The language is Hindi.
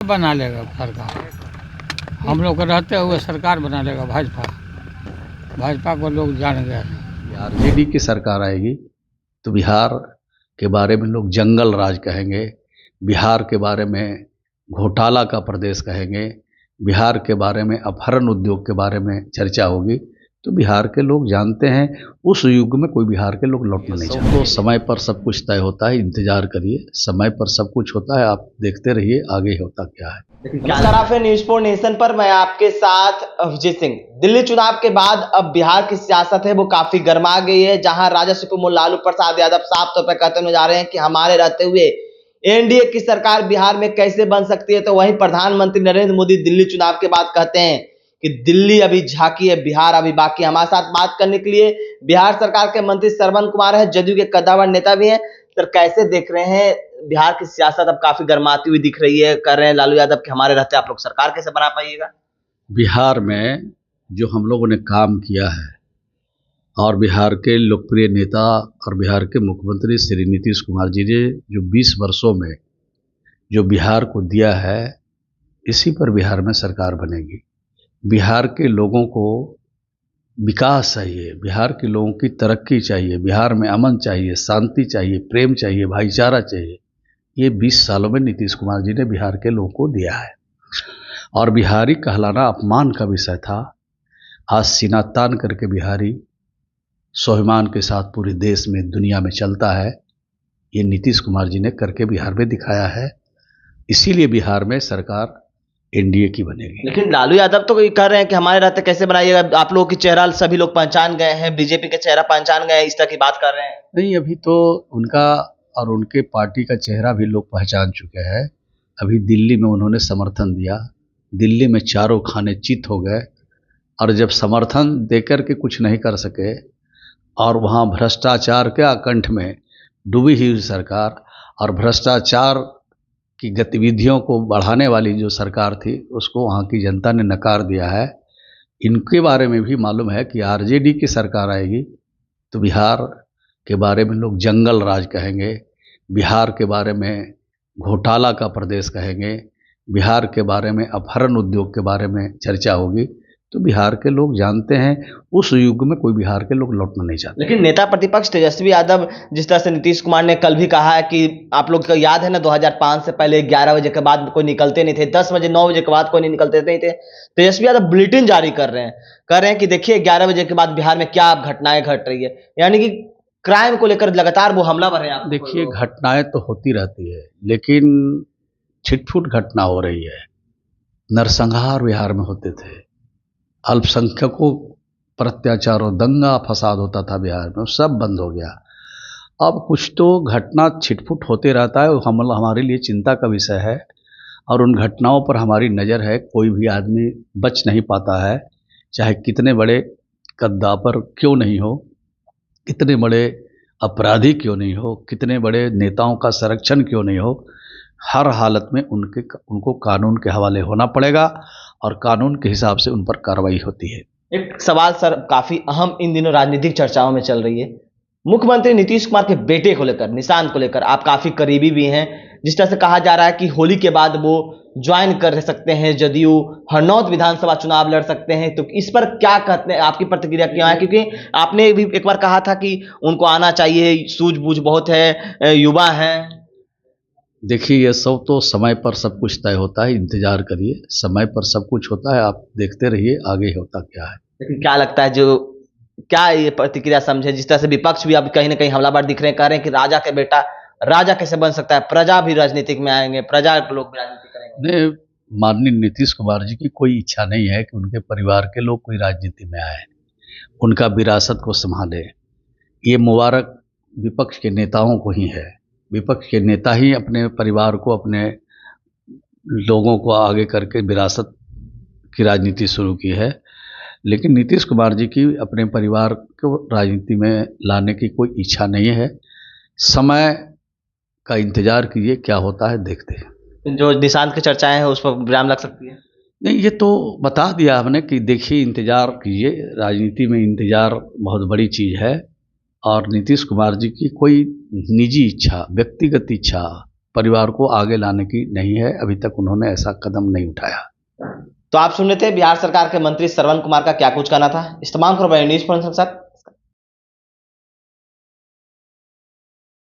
बना लेगा सरकार, हम लोग के रहते हुए सरकार बना लेगा भाजपा। भाजपा को लोग जान गए। आरजेडी की सरकार आएगी तो बिहार के बारे में लोग जंगल राज कहेंगे, बिहार के बारे में घोटाला का प्रदेश कहेंगे, बिहार के बारे में अपहरण उद्योग के बारे में चर्चा होगी। तो बिहार के लोग जानते हैं उस युग में कोई बिहार के लोग लौटना नहीं चाहते। तो समय पर सब कुछ तय होता है, इंतजार करिए, समय पर सब कुछ होता है, आप देखते रहिए आगे होता क्या है। नमस्कार, आप हैं न्यूज़ 4 नेशन पर। मैं आपके साथ अभिजीत सिंह। दिल्ली चुनाव के बाद अब बिहार की सियासत है वो काफी गर्मा गई है, जहां राजद प्रमुख लालू प्रसाद यादव साफ तौर पर कहते हुए जा रहे हैं कि हमारे रहते हुए एनडीए की सरकार बिहार में कैसे बन सकती है। तो वहीं प्रधानमंत्री नरेंद्र मोदी दिल्ली चुनाव के बाद कहते हैं कि दिल्ली अभी झांकी है, बिहार अभी बाकी। हमारे साथ बात करने के लिए बिहार सरकार के मंत्री श्रवण कुमार है, जदयू के कद्दावर नेता भी हैं। सर, कैसे देख रहे हैं बिहार की सियासत? अब काफी गर्माती हुई दिख रही है, कर रहे हैं लालू यादव कि हमारे रहते आप लोग सरकार कैसे बना पाइएगा? बिहार में जो हम लोगों ने काम किया है और बिहार के लोकप्रिय नेता और बिहार के मुख्यमंत्री श्री नीतीश कुमार जी ने जो 20 वर्षों में जो बिहार को दिया है, इसी पर बिहार में सरकार बनेगी। बिहार के लोगों को विकास चाहिए, बिहार के लोगों की तरक्की चाहिए, बिहार में अमन चाहिए, शांति चाहिए, प्रेम चाहिए, भाईचारा चाहिए। ये 20 सालों में नीतीश कुमार जी ने बिहार के लोगों को दिया है और बिहारी कहलाना अपमान का विषय था। आज सीना तान करके बिहारी स्वाभिमान के साथ पूरे देश में, दुनिया में चलता है। ये नीतीश कुमार जी ने करके बिहार में दिखाया है, इसीलिए बिहार में सरकार एनडीए की बनेगी। लेकिन लालू यादव तो कह रहे हैं कि हमारे रहते कैसे बनाइएगा, आप लोगों की चेहरा सभी लोग पहचान गए हैं, बीजेपी का चेहरा पहचान गए हैं, इस तरह की बात कर रहे हैं। नहीं, अभी तो उनका और उनके पार्टी का चेहरा भी लोग पहचान चुके हैं। अभी दिल्ली में उन्होंने समर्थन दिया, दिल्ली में चारों खाने चित हो गए और जब समर्थन देकर के कुछ नहीं कर सके और वहाँ भ्रष्टाचार के आकंठ में डूबी हुई सरकार और भ्रष्टाचार की गतिविधियों को बढ़ाने वाली जो सरकार थी, उसको वहाँ की जनता ने नकार दिया है। इनके बारे में भी मालूम है कि आरजेडी की सरकार आएगी तो बिहार के बारे में लोग जंगल राज कहेंगे, बिहार के बारे में घोटाला का प्रदेश कहेंगे, बिहार के बारे में अपहरण उद्योग के बारे में चर्चा होगी। तो बिहार के लोग जानते हैं उस युग में कोई बिहार के लोग लौटना नहीं चाहते। लेकिन नेता प्रतिपक्ष तेजस्वी यादव, जिस तरह से नीतीश कुमार ने कल भी कहा है कि आप लोग को याद है ना, 2005 से पहले 11 बजे के बाद कोई निकलते नहीं थे, 10 बजे 9 बजे के बाद कोई नहीं निकलते नहीं थे। तेजस्वी यादव बुलेटिन जारी कर रहे हैं, कह रहे हैं कि देखिए 11 बजे के बाद बिहार में क्या घटनाएं घट रही है, यानी कि क्राइम को लेकर लगातार वो हमलावर है। आप देखिए, घटनाएं तो होती रहती है, लेकिन छिटफुट घटना हो रही है। नरसंहार बिहार में होते थे, अल्पसंख्यकों पर अत्याचार और दंगा फसाद होता था बिहार में, सब बंद हो गया। अब कुछ तो घटना छिटफुट होते रहता है, हमारे लिए चिंता का विषय है और उन घटनाओं पर हमारी नज़र है। कोई भी आदमी बच नहीं पाता है, चाहे कितने बड़े कद्दावर क्यों नहीं हो, कितने बड़े अपराधी क्यों नहीं हो, कितने बड़े नेताओं का संरक्षण क्यों नहीं हो, हर हालत में उनको कानून के हवाले होना पड़ेगा और कानून के हिसाब से उन पर कार्रवाई होती है। एक सवाल सर, काफी अहम इन दिनों राजनीतिक चर्चाओं में चल रही है, मुख्यमंत्री नीतीश कुमार के बेटे को लेकर, निशांत को लेकर आप काफी करीबी भी हैं। जिस तरह से कहा जा रहा है कि होली के बाद वो ज्वाइन कर सकते हैं जदयू, हरनौत विधानसभा चुनाव लड़ सकते हैं। तो इस पर क्या कहते हैं, आपकी प्रतिक्रिया क्या है? क्योंकि आपने भी एक बार कहा था कि उनको आना चाहिए, सूझबूझ बहुत है, युवा हैं। देखिए, ये सब तो समय पर सब कुछ तय होता है, इंतजार करिए, समय पर सब कुछ होता है, आप देखते रहिए आगे होता क्या है। लेकिन क्या लगता है, जो क्या ये प्रतिक्रिया समझे, जिस तरह से विपक्ष भी अब कहीं ना कहीं हमलावर दिख रहे हैं, कह रहे हैं कि राजा के बेटा राजा कैसे बन सकता है, प्रजा भी राजनीतिक में आएंगे, प्रजा के लोग भी राजनीति करेंगे। नहीं, माननीय नीतीश कुमार जी की कोई इच्छा नहीं है कि उनके परिवार के लोग कोई राजनीति में आए, उनका विरासत को संभाले। ये मुबारक विपक्ष के नेताओं को ही है। विपक्ष के नेता ही अपने परिवार को, अपने लोगों को आगे करके विरासत की राजनीति शुरू की है, लेकिन नीतीश कुमार जी की अपने परिवार को राजनीति में लाने की कोई इच्छा नहीं है। समय का इंतजार कीजिए, क्या होता है देखते हैं। जो निशांत की चर्चाएं हैं उस पर विराम लग सकती है? नहीं, ये तो बता दिया हमने कि देखिए, इंतजार कीजिए, राजनीति में इंतजार बहुत बड़ी चीज़ है और नीतीश कुमार जी की कोई निजी इच्छा, व्यक्तिगत इच्छा, परिवार को आगे लाने की नहीं है। अभी तक उन्होंने ऐसा कदम नहीं उठाया। तो आप सुन रहे थे बिहार सरकार के मंत्री श्रवण कुमार का क्या कुछ कहना था। इस तमाम खबरें न्यूज़ पॉइंट के साथ